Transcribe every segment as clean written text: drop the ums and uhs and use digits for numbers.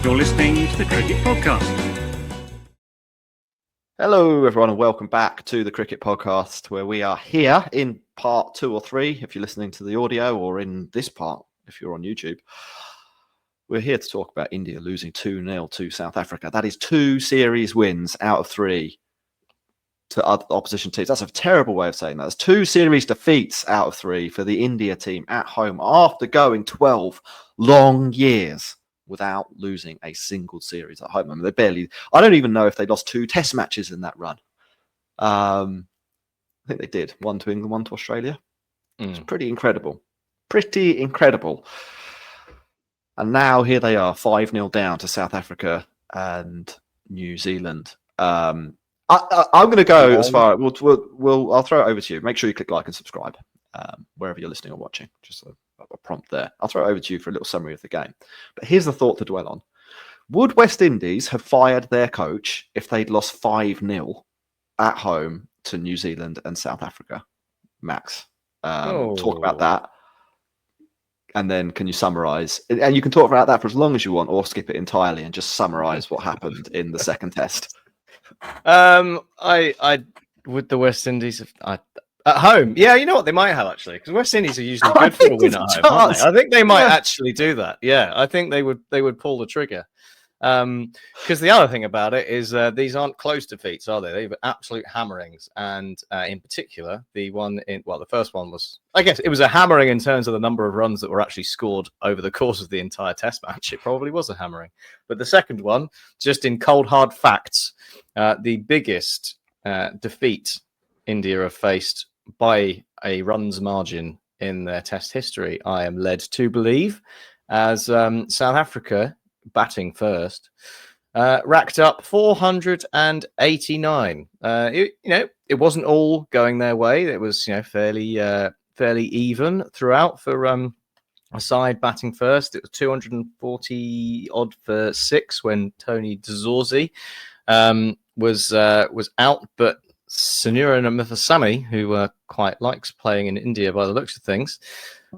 You're listening to the Cricket Podcast. Hello, everyone, and welcome back to the Cricket Podcast, where we are here in part 2 or 3, if you're listening to the audio, or in this part, if you're on YouTube. We're here to talk about India losing 2-0 to South Africa. That is 2 series wins out of 3 to other opposition teams. That's a terrible way of saying that. That's 2 series defeats out of 3 for the India team at home after going 12 long years without losing a single series at home. I mean, I don't even know if they lost 2 test matches in that run. I think they did. 1 to England, 1 to Australia. It's pretty incredible. Pretty incredible. And now here they are, 5-0 down to South Africa and New Zealand. I'm going to go as far. I'll throw it over to you. Make sure you click like and subscribe wherever you're listening or watching. Just a prompt there. I'll throw it over to you for a little summary of the game. But here's the thought to dwell on. Would West Indies have fired their coach if they'd lost 5-0 at home to New Zealand and South Africa? Max, talk about that. And then can you summarise? And you can talk about that for as long as you want, or skip it entirely and just summarise what happened in the second test. I would the West Indies have at home. Yeah, you know what, they might have actually, because West Indies are usually good for a win at home, aren't they? I think they might actually do that. Yeah, I think they would pull the trigger. Because the other thing about it is these aren't close defeats, are they? They were absolute hammerings, and in particular, the first one was, I guess, it was a hammering in terms of the number of runs that were actually scored over the course of the entire Test match. It probably was a hammering, but the second one, just in cold hard facts, the biggest defeat India have faced by a runs margin in their Test history, I am led to believe, as South Africa, batting first, racked up 489. It wasn't all going their way. It was fairly even throughout for a side batting first. It was 240 odd for 6 when Tony Dzorzi was out, but Sunura Muthusamy, who quite likes playing in India by the looks of things,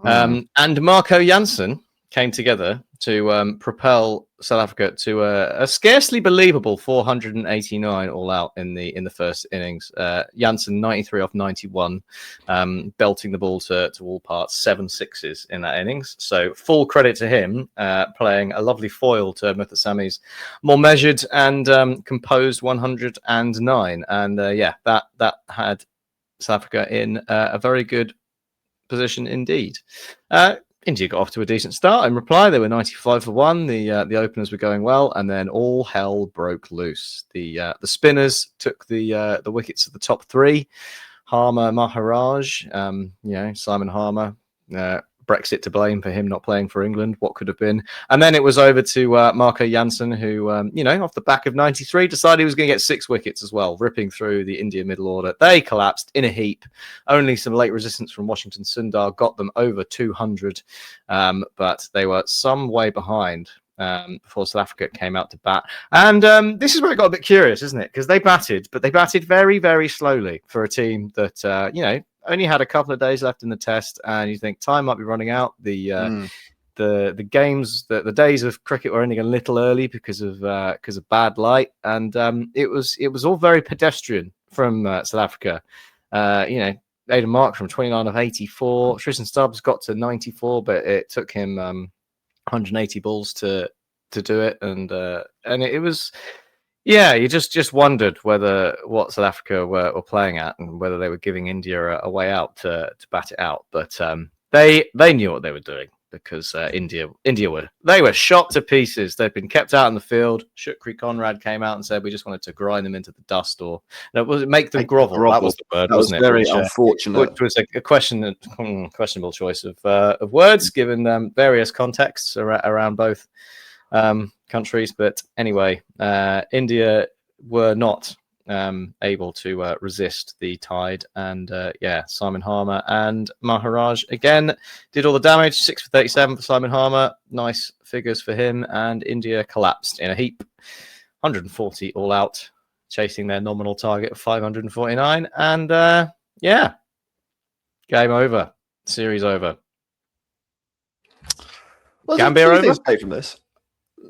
and Marco Jansen came together to propel South Africa to a scarcely believable 489 all out in the first innings. Jansen 93 off 91, belting the ball to all parts, 7 sixes in that innings. So full credit to him, playing a lovely foil to Muthusamy's more measured and composed 109. And that had South Africa in a very good position indeed. India got off to a decent start. In reply, they were 95 for 1. The openers were going well, and then all hell broke loose. The spinners took the wickets of the top 3. Harmer, Maharaj, Simon Harmer. Brexit to blame for him not playing for England. What could have been? And then it was over to Marco Jansen, who, off the back of 93, decided he was going to get 6 wickets as well, ripping through the India middle order. They collapsed in a heap. Only some late resistance from Washington Sundar got them over 200, but they were some way behind before South Africa came out to bat. And this is where it got a bit curious, isn't it? Because they batted, but they batted very, very slowly for a team that, only had a couple of days left in the test, and you think time might be running out. The games, the days of cricket were ending a little early because of bad light, and it was all very pedestrian from South Africa. Aidan Mark from 29 of 84. Tristan Stubbs got to 94, but it took him 180 balls to do it, and it was. Yeah, you just wondered what South Africa were playing at, and whether they were giving India a way out to bat it out. But they knew what they were doing, because India were shot to pieces. They'd been kept out in the field. Shukri Conrad came out and said, "We just wanted to grind them into the dust," or was it make them grovel? That was the word, wasn't it? Very unfortunate. Which was a questionable choice of words, given various contexts around both countries. But anyway, India were not able to resist the tide, and Simon Harmer and Maharaj again did all the damage. 6 for 37 for Simon Harmer, nice figures for him, and India collapsed in a heap, 140 all out, chasing their nominal target of 549, and game over, series over. Well, Gambhir over. Take from this.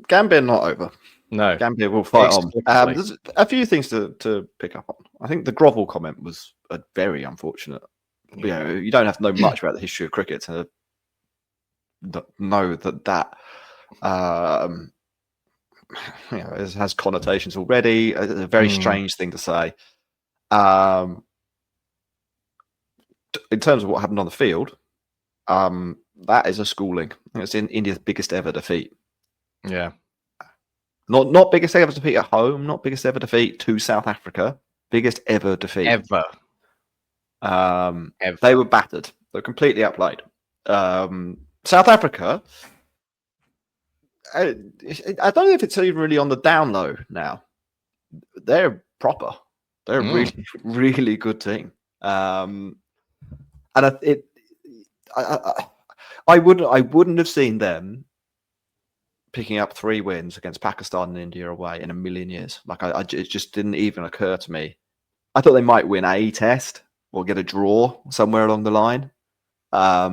Gambhir not over. No. Gambhir will fight on. Inexplicably. There's a few things to pick up on. I think the grovel comment was a very unfortunate. You know, you don't have to know much about the history of cricket to know that you know, it has connotations already. It's a very strange thing to say. In terms of what happened on the field, that is a schooling. It's in India's biggest ever defeat. Yeah. Not biggest ever defeat at home, not biggest ever defeat to South Africa. Biggest ever defeat. Ever. They were battered. They were completely outplayed. South Africa, I don't know if it's even really on the down low now. They're proper. They're a really, really good team. And I wouldn't have seen them picking up 3 wins against Pakistan and India away in a million years. Like it just didn't even occur to me. I thought they might win a test or get a draw somewhere along the line. But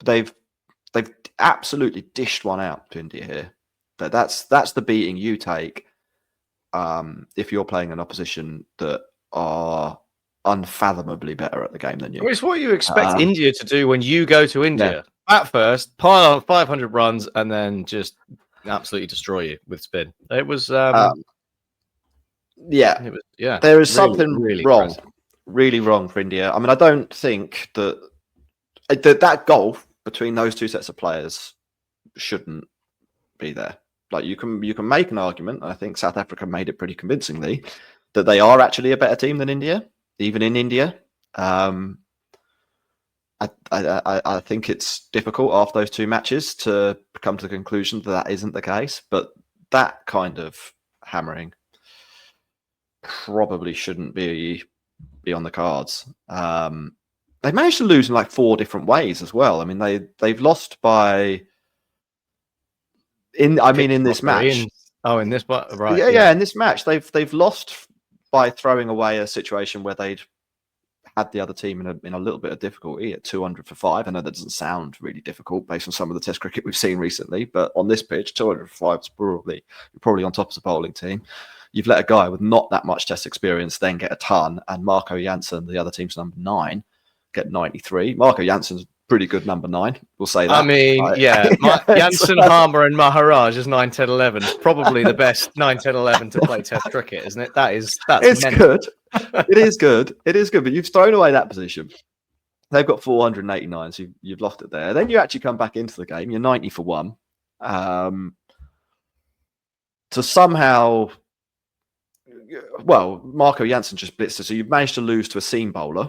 they've absolutely dished one out to India here. That's the beating you take if you're playing an opposition that are unfathomably better at the game than you. It's what you expect India to do when you go to India. Yeah. At first, pile on 500 runs and then just absolutely destroy you with spin. It was, yeah. There is something really wrong, impressive. Really wrong for India. I mean, I don't think that goal between those two sets of players shouldn't be there. Like you can make an argument. I think South Africa made it pretty convincingly that they are actually a better team than India, even in India. I think it's difficult after those 2 matches to come to the conclusion that isn't the case. But that kind of hammering probably shouldn't be on the cards. They managed to lose in like 4 different ways as well. I mean, they've lost by in this match. In this one, right? Yeah. In this match, they've lost by throwing away a situation where they'd had the other team in a little bit of difficulty at 200 for 5. I know that doesn't sound really difficult based on some of the Test cricket we've seen recently, but on this pitch, 200 for 5 is probably on top of the bowling team. You've let a guy with not that much Test experience then get a ton, and Marco Jansen, the other team's number 9, get 93. Marco Jansen's pretty good number 9. We'll say that. I mean, Jansen, Harmer, and Maharaj is 9, 10, 11. Probably the best 9, 10, 11 to play Test cricket, isn't it? It's good. It is good. It is good. But you've thrown away that position. They've got 489, so you've lost it there. Then you actually come back into the game. You're 90 for 1. So somehow, Marco Jansen just blitzed. So you've managed to lose to a seam bowler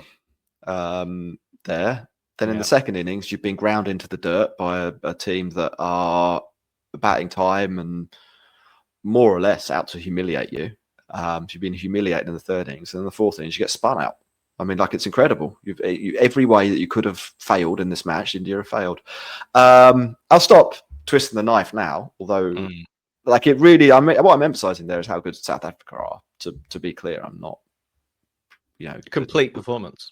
there. Then in the second innings, you've been ground into the dirt by a team that are batting time and more or less out to humiliate you. You've been humiliated in the third innings, and in the fourth innings, you get spun out. I mean, like, it's incredible. Every way that you could have failed in this match, India have failed. I'll stop twisting the knife now, although, like, it really, what I'm emphasizing there is how good South Africa are. To be clear, I'm not, complete performance.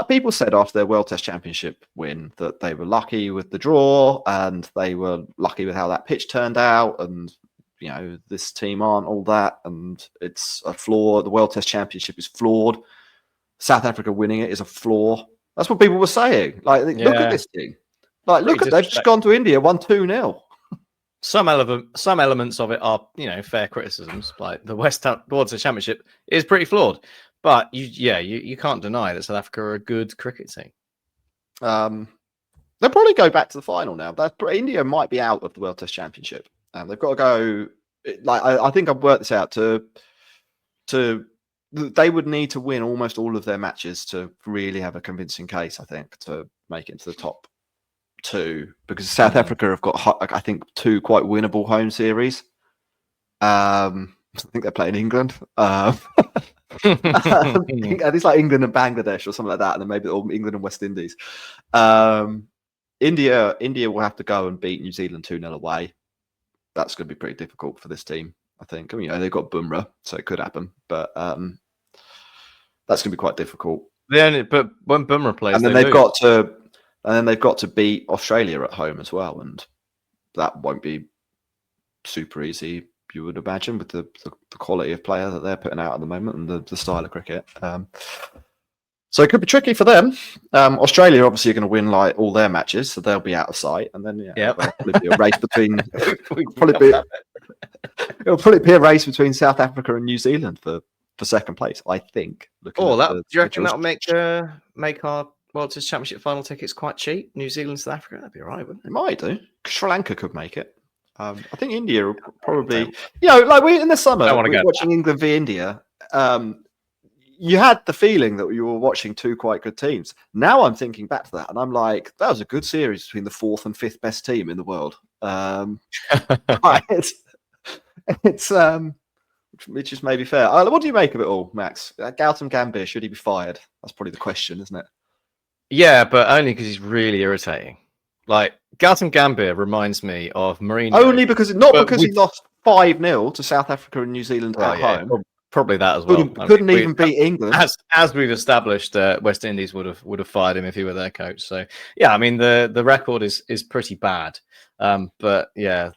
People said after their World Test Championship win that they were lucky with the draw and they were lucky with how that pitch turned out, and this team aren't all that, and it's a flaw. The World Test Championship is flawed. South Africa winning it is a flaw. That's what people were saying. Like, look at this team. Like, they've just gone to India, won 2-0. Some elements of it are, fair criticisms. Like the World Test Championship is pretty flawed. But you can't deny that South Africa are a good cricket team. They'll probably go back to the final now. India might be out of the World Test Championship. They've got to go. Like, I think I've worked this out. They would need to win almost all of their matches to really have a convincing case, I think, to make it into the top 2. Because South Africa have got, I think, 2 quite winnable home series. I think they're playing England. It's like England and Bangladesh or something like that, and then maybe England and West Indies. India will have to go and beat New Zealand 2-0 away. That's going to be pretty difficult for this team, I think. I mean, they've got Bumrah, so it could happen, but that's going to be quite difficult. But when Bumrah plays, and then they've got to beat Australia at home as well, and that won't be super easy, you would imagine, with the quality of player that they're putting out at the moment and the style of cricket. So it could be tricky for them. Australia obviously are going to win like all their matches, so they'll be out of sight. And then Yep. there'll probably be a race between. It'll probably be a race between South Africa and New Zealand for second place, I think. Oh, do you reckon that'll make our World Test Championship final tickets quite cheap? New Zealand, South Africa, that'd be all right, wouldn't it? It might do. Sri Lanka could make it. I think India will probably, like we in the summer, watching England v India. You had the feeling that you were watching two quite good teams. Now I'm thinking back to that, and I'm like, that was a good series between the fourth and fifth best team in the world. Which is maybe fair. What do you make of it all, Max? Gautam Gambhir, should he be fired? That's probably the question, isn't it? Yeah, but only because he's really irritating. Like, Gautam Gambhir reminds me of Mourinho. Only because he lost 5-0 to South Africa and New Zealand at home. Probably that as well. Couldn't even beat England. As we've established, West Indies would have fired him if he were their coach. So yeah, I mean the record is pretty bad. But yeah,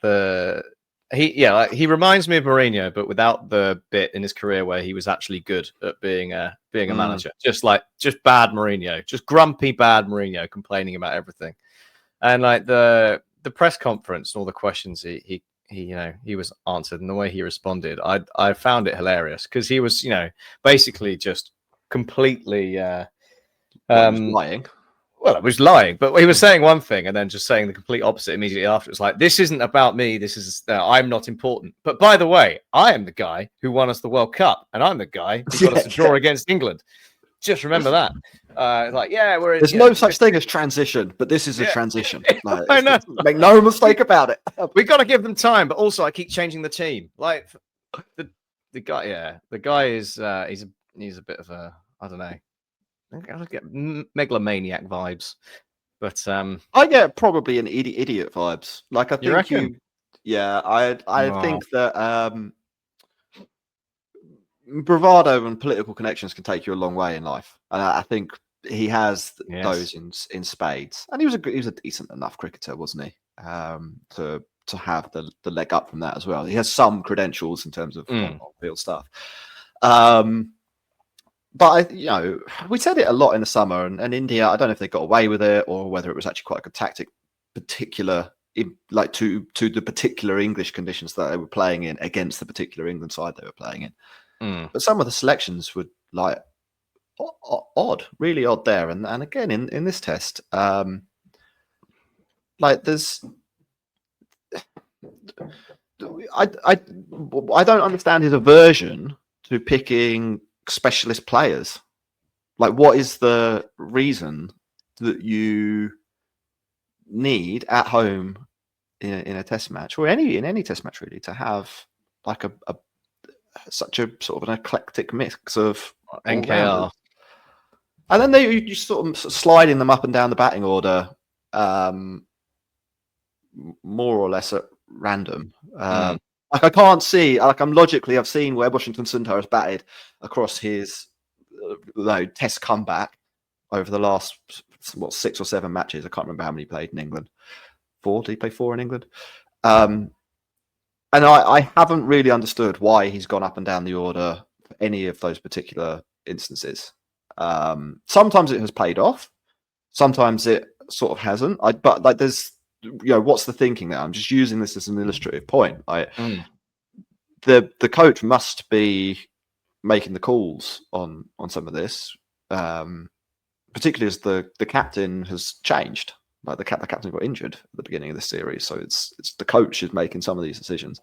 he reminds me of Mourinho, but without the bit in his career where he was actually good at being a manager. Just bad Mourinho, just grumpy bad Mourinho, complaining about everything. And like the press conference and all the questions he was answered and the way he responded, I found it hilarious because he was, basically just completely lying. Well, it was lying, but he was saying one thing and then just saying the complete opposite immediately after. It's like, this isn't about me. This is I'm not important. But by the way, I am the guy who won us the World Cup, and I'm the guy who got us a draw against England. Just remember that. There's no such thing as transition, but this is a transition. Like, I know. Make no mistake about it. We got to give them time, but also I keep changing the team. Like the guy is he's a bit of a, I don't know. I get megalomaniac vibes, but I get probably an idiot vibes. Like I think I think that bravado and political connections can take you a long way in life, and I think he has those in spades. And he was a decent enough cricketer, wasn't he? To have the leg up from that as well. He has some credentials in terms of on-field stuff. But we said it a lot in the summer, and India, I don't know if they got away with it or whether it was actually quite a good tactic, to the particular English conditions that they were playing in against the particular England side they were playing in. But some of the selections were like odd, really odd there. And again in this test, there's I don't understand his aversion to picking specialist players. Like, what is the reason that you need at home in a test match, or in any test match really, to have like such a sort of an eclectic mix of NKR, and then you sort of sliding them up and down the batting order, more or less at random. Like, I can't see, like, I've seen where Washington Sundar has batted across his test comeback over the last 6 or 7 matches. I can't remember how many he played in England. 4? Did he play 4 in England? And I haven't really understood why he's gone up and down the order for any of those particular instances. Sometimes it has paid off. Sometimes it sort of hasn't. But like, there's, what's the thinking there? I'm just using this as an illustrative point. The coach must be making the calls on some of this, particularly as the captain has changed. Like, the captain got injured at the beginning of this series, so it's the coach is making some of these decisions.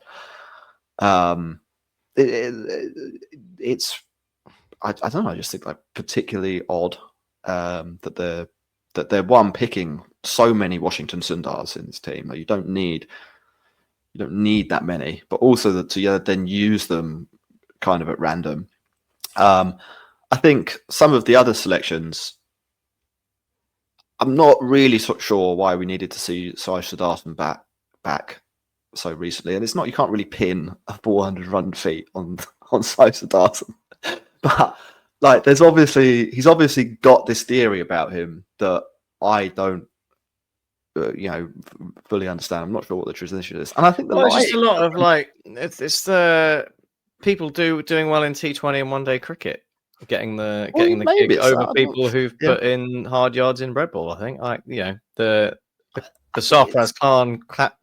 It's I don't know. I just think, like, particularly odd that they're picking so many Washington Sundars in this team. Like, you don't need that many, but also that to then use them kind of at random. I think some of the other selections, I'm not really sure why we needed to see Sai Siddharthan back so recently. And it's not, you can't really pin a 400-run feat on Sai Siddharthan. But like, he's obviously got this theory about him that I don't fully understand. I'm not sure what the transition is, and I think it's just a lot of like it's the people doing well in T20 and one-day cricket, getting the gig over people who've put in hard yards in red ball. I think the Sarfraz Khan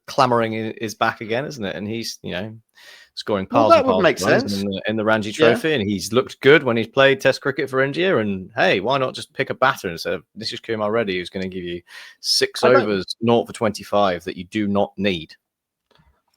clamoring is back again, isn't it? And he's scoring piles and piles make sense in the Ranji Trophy, and he's looked good when he's played Test cricket for India. And hey, why not just pick a batter instead of Nitish Kumar Reddy, who's going to give you 6 overs, 0 for 25 that you do not need?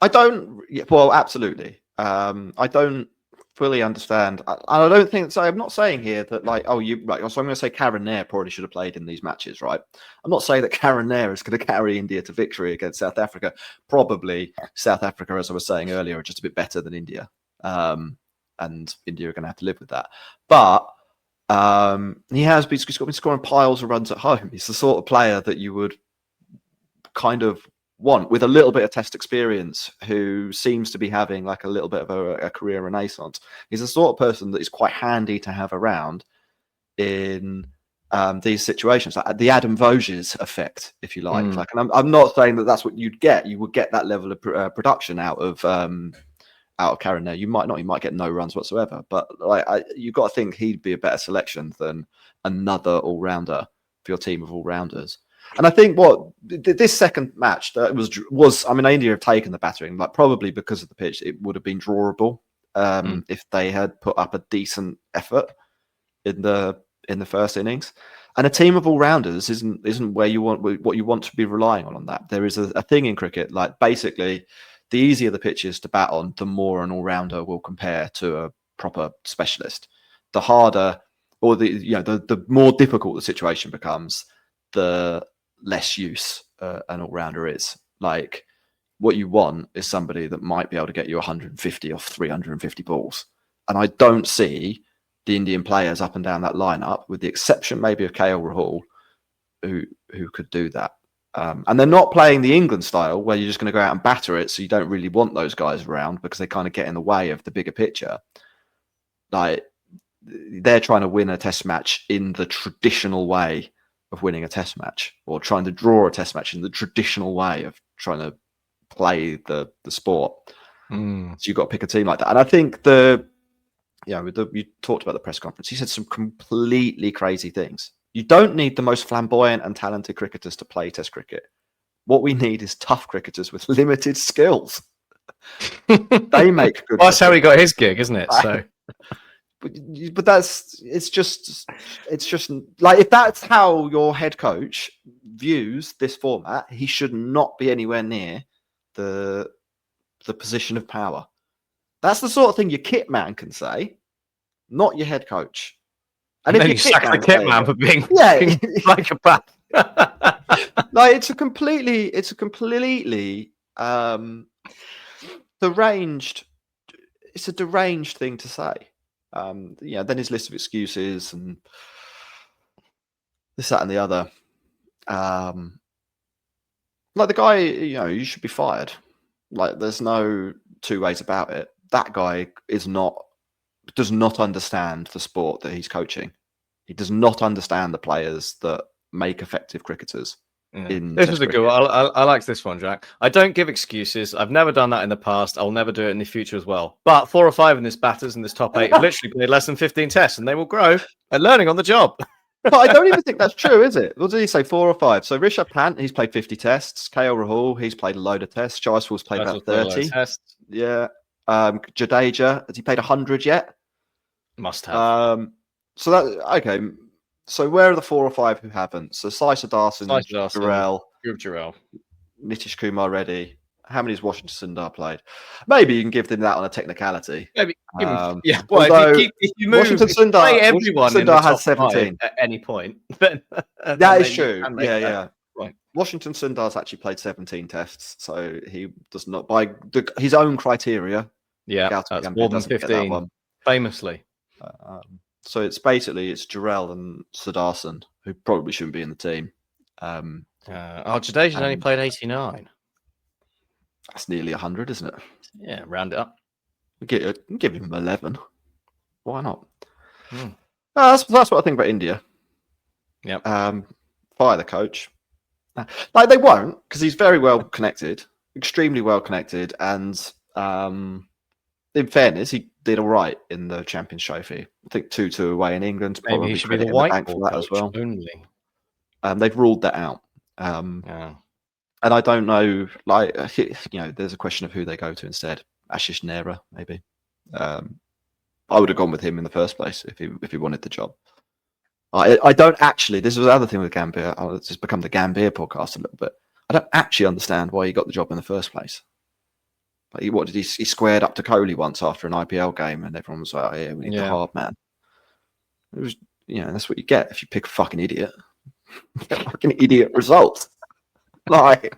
Well, absolutely. I don't fully understand. I don't think so. I'm not saying here that So I'm going to say Karen Nair probably should have played in these matches, right? I'm not saying that Karen Nair is going to carry India to victory against South Africa. Probably South Africa, as I was saying earlier, are just a bit better than India, and India are going to have to live with that. But he's been scoring piles of runs at home. He's the sort of player that you would kind of want with a little bit of Test experience, who seems to be having like a little bit of a career renaissance. He's the sort of person that is quite handy to have around in these situations, like the Adam Voges effect, if you like. And I'm not saying that that's what you'd get. You would get that level of production out of Karen there. You might not. You might get no runs whatsoever. But you've got to think he'd be a better selection than another all-rounder for your team of all-rounders. And I think this second match that was India have taken the battering, probably because of the pitch. It would have been drawable if they had put up a decent effort in the first innings. And a team of all rounders isn't where you want what you want to be relying on that. There is a thing in cricket, like basically, the easier the pitch is to bat on, the more an all rounder will compare to a proper specialist. The harder, or the more difficult the situation becomes, the less use an all-rounder is. Like, what you want is somebody that might be able to get you 150 off 350 balls. And I don't see the Indian players up and down that lineup, with the exception maybe of KL Rahul, who could do that. And they're not playing the England style where you're just going to go out and batter it, so you don't really want those guys around because they kind of get in the way of the bigger picture. Like, they're trying to win a Test match in the traditional way of winning a Test match, or trying to draw a Test match in the traditional way of trying to play the sport. So you've got to pick a team like that. And I think you talked about the press conference. He said some completely crazy things. You don't need the most flamboyant and talented cricketers to play Test cricket. What we need is tough cricketers with limited skills. They make good. Well, that's how he got his gig, isn't it? So. But it's just like, if that's how your head coach views this format, he should not be anywhere near the position of power. That's the sort of thing your kit man can say, not your head coach. And if you sack the kit man for being like a bat. Like, it's a completely deranged. It's a deranged thing to say. Then his list of excuses and this, that, and the other. Like, the guy, you should be fired. Like, there's no two ways about it. That guy does not understand the sport that he's coaching. He does not understand the players that make effective cricketers. This was a good one. I liked this one, Jack. I don't give excuses. I've never done that in the past. I'll never do it in the future as well. But 4 or 5 in this batters in this top 8 have literally played less than 15 tests, and they will grow and learning on the job. But I don't even think that's true, is it? What did he say? 4 or 5? So Rishabh Pant, he's played 50 tests. KL Rahul, he's played a load of tests. Jaiswal's played about 30. Yeah. Jadeja, has he played 100 yet? Must have. So that, okay. So where are the 4 or 5 who haven't? So Sai Sudarshan, Jurel, Nitish Kumar Reddy. How many has Washington Sundar played? Maybe you can give them that on a technicality. Maybe, yeah. Well, if you move, Washington Sundar has 17 at any point. Then that is true. Yeah. Right. Washington Sundar's actually played 17 tests, so he does not, by his own criteria. Yeah, that's more than 15. Famously. So it's Jurel and Sudarshan, who probably shouldn't be in the team. Jadeja's only played 89. That's nearly 100, isn't it? Yeah, round it up. Give him 11. Why not? That's what I think about India. Yep. Fire the coach. Like they won't, because he's very well connected, extremely well connected, and in fairness, he did all right in the Champions Trophy. I think 2-2 away in England. Maybe Probably he should be credit the in the white bank ball for that coach as well. only. They've ruled that out. Yeah. And I don't know, like, there's a question of who they go to instead. Ashish Nehra, maybe. I would have gone with him in the first place if he wanted the job. I don't actually. This was the other thing with Gambhir. It's just become the Gambhir podcast a little bit. I don't actually understand why he got the job in the first place. Like, what did he squared up to Kohli once after an IPL game, and everyone was like, oh, "Yeah, we need the hard man." It was, that's what you get if you pick a fucking idiot. Fucking idiot results. Like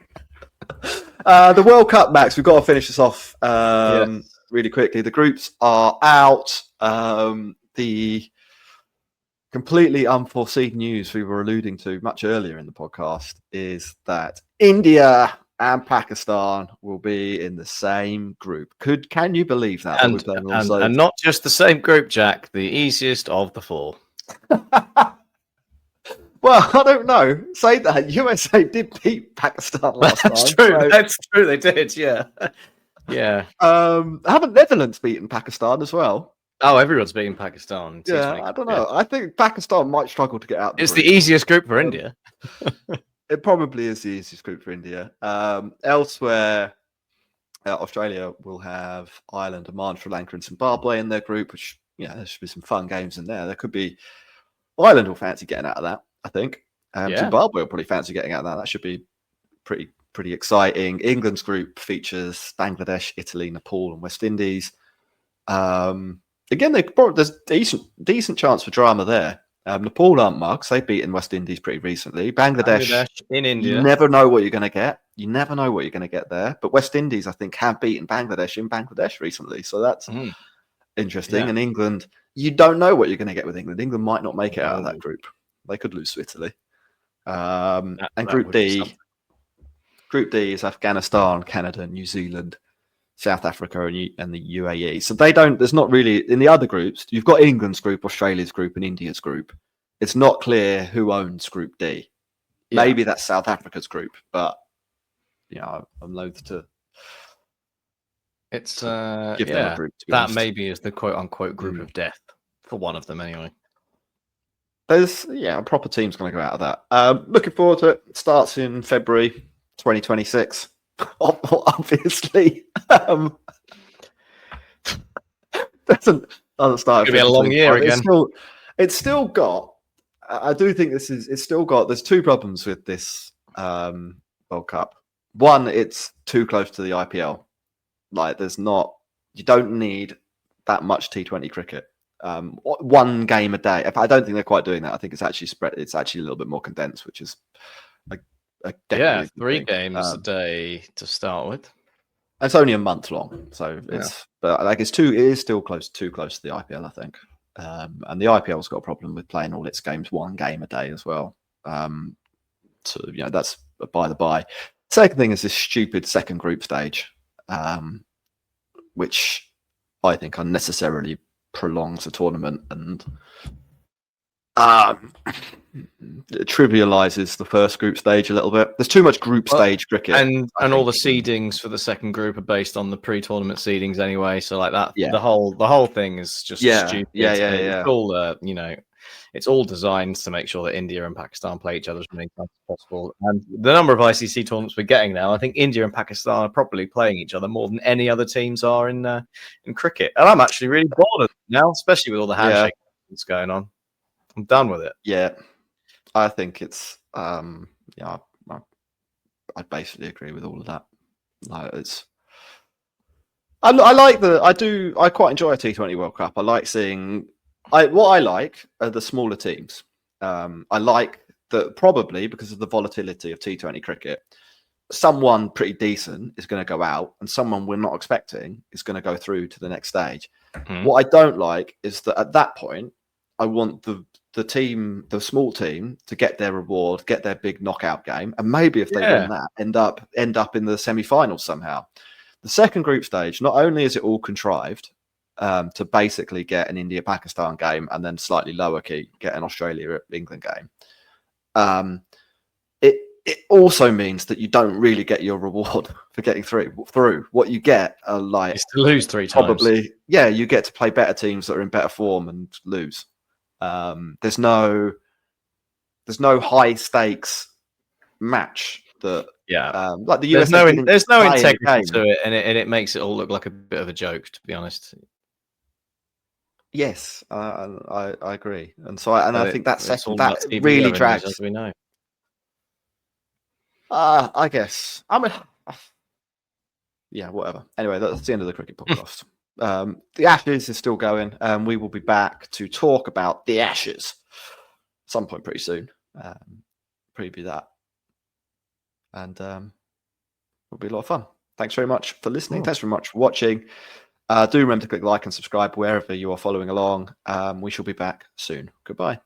the World Cup, Max. We've got to finish this off really quickly. The groups are out. The completely unforeseen news we were alluding to much earlier in the podcast is that India and Pakistan will be in the same group. Can you believe that? And not just the same group, Jack. The easiest of the four. Well, I don't know. Say that USA did beat Pakistan last That's time. true. So... That's true. They did. Yeah. Yeah. Haven't Netherlands beaten Pakistan as well? Oh, everyone's beating Pakistan. Yeah, I don't know. I think Pakistan might struggle to get out. It's the easiest group for India. It probably is the easiest group for India. Elsewhere, Australia will have Ireland, Oman, Sri Lanka, and Zimbabwe in their group, which, there should be some fun games in there. There could be... Ireland will fancy getting out of that, I think. Zimbabwe will probably fancy getting out of that. That should be pretty exciting. England's group features Bangladesh, Italy, Nepal, and West Indies. Again, there's decent chance for drama there. Nepal aren't mugs. They've beaten West Indies pretty recently. Bangladesh in India. You never know what you're going to get. You never know what you're going to get there. But West Indies, I think, have beaten Bangladesh in Bangladesh recently. So that's interesting. Yeah. And England, you don't know what you're going to get with England. England might not make it out of that group. They could lose to Italy. And Group D is Afghanistan, Canada, New Zealand, South Africa, and the UAE. So there's not really, in the other groups, you've got England's group, Australia's group, and India's group. It's not clear who owns Group D. Yeah. Maybe that's South Africa's group, but I'm loath to. It's give them a group. That maybe is the quote unquote group of death for one of them anyway. There's a proper team's going to go out of that. Looking forward to it. Starts in February 2026. Obviously, doesn't start. It's going to be a long year again. It's still got. I do think it's still got. There's two problems with this World Cup. One, it's too close to the IPL. Like, you don't need that much T20 cricket. One game a day. I don't think they're quite doing that. I think it's actually spread. It's actually a little bit more condensed, which is three games a day to start with. It's only a month long, so but like it is still too close to the IPL, I think. And the IPL's got a problem with playing all its games one game a day as well. So that's by the by. Second thing is this stupid second group stage, which I think unnecessarily prolongs the tournament and it trivializes the first group stage a little bit. There's too much group stage cricket, and all the seedings for the second group are based on the pre-tournament seedings anyway. So like that, the whole thing is just stupid. It's all it's all designed to make sure that India and Pakistan play each other as many times as possible. And the number of ICC tournaments we're getting now, I think India and Pakistan are probably playing each other more than any other teams are in cricket. And I'm actually really bored of it now, especially with all the handshake that's going on. I'm done with it. Yeah, I think it's I basically agree with all of that. Like I quite enjoy a T20 World Cup. I like seeing. What I like are the smaller teams. I like that probably because of the volatility of T20 cricket, someone pretty decent is going to go out and someone we're not expecting is going to go through to the next stage. Mm-hmm. What I don't like is that at that point, I want the small team to get their reward, get their big knockout game, and maybe if they win that, end up in the semi-finals somehow. The second group stage, not only is it all contrived to basically get an India-Pakistan game and then slightly lower key, get an Australia-England game. it also means that you don't really get your reward for getting through. What you get are like It's to lose 3 times. probably, yeah, you get to play better teams that are in better form and lose. There's no high stakes match that like the US there's no play integrity game. to it, and it makes it all look like a bit of a joke, to be honest. Yes, I agree, and so I think it's all about that TV really revenues, drags. as we know. I guess yeah, whatever. Anyway, that's the end of the cricket podcast. The Ashes is still going, and we will be back to talk about the Ashes some point pretty soon. Preview that, and it'll be a lot of fun. Thanks very much for listening. Thanks very much for watching. Do remember to click like and subscribe wherever you are following along. We shall be back soon. Goodbye.